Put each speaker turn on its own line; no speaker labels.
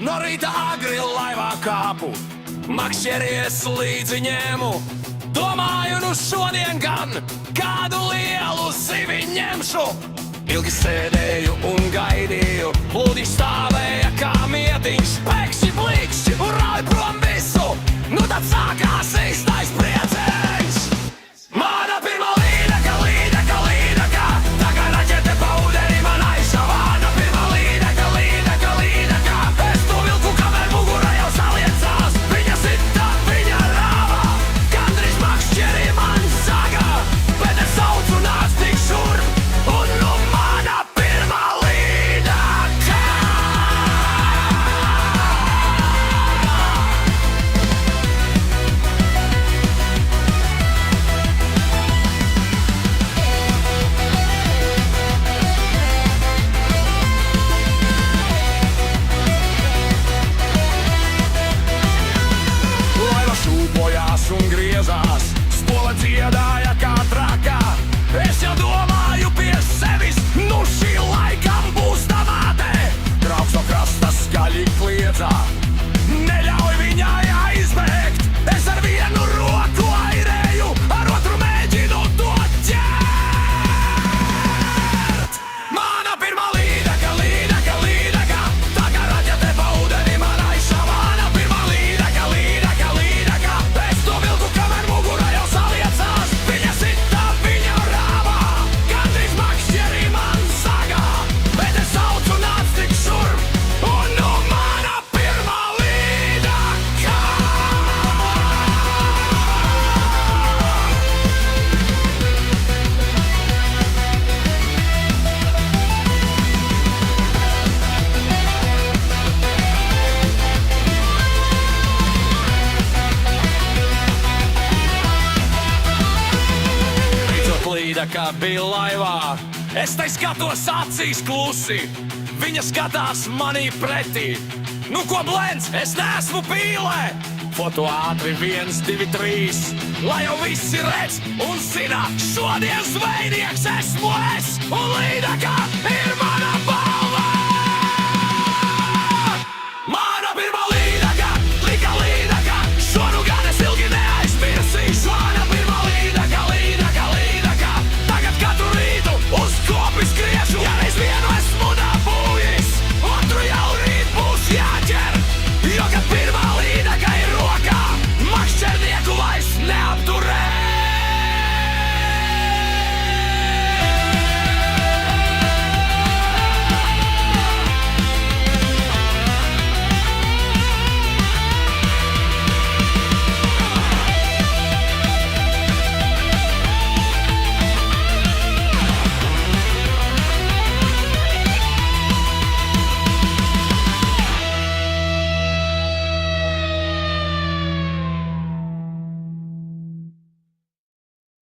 No rīta agri laivā kāpu, makšķeries līdzi ņēmu. Domāju, nu šodien gan kādu lielu zivi ņemšu. Ilgi sēdēju un gaidīju, plūdi stāvēja kā mietiņš. Pēkšņi blikšķi un rauj prom visu, nu tad sākās īstais prieciņš. Mana pirmā līdeka, līdeka, līdeka, tagad raķete pa ūdeni man aizšā. Mana pirmā līdeka, līdeka, līdeka, es to vilku, kamēr mugura jau saliecās. Viņa sita, viņa rāvā, gandrīz makšķeri man saga, bet es saucu nāc tik šurp, un nu mana pirmā līdeka. Laiva šūpojās un griezās, spola dziedāja kā traka. Es jau domāju pie sevis, nu šī laikam būs tā māte. Draugs no krasta skaļi kliedzā, neļauj viņai aizbēgt. Es ar vienu roku airēju, ar otru mēģinu to ķert. Mana pirmā līdeka, līdeka, līdeka, tagad raķete pa ūdeni man aizšā. Mana pirmā līdeka, līdeka, līdeka, es to vilku, kamēr mugura jau saliecās. Viņa sita, viņa rāvā, gandrīz makšķeri man saga, bet es saucu nāc tik šurp, un nu mana pirmā līdeka. Beidzot līdeka bija laivā, es tai skatos acīs klusi. Viņa skatās manī pretī. Nu ko blēns, es neesmu pīlē. Foto ātri 1, 2, 3, lai jau visi redz un zina, šodien zvejnieks esmu es, un līdeka ir man.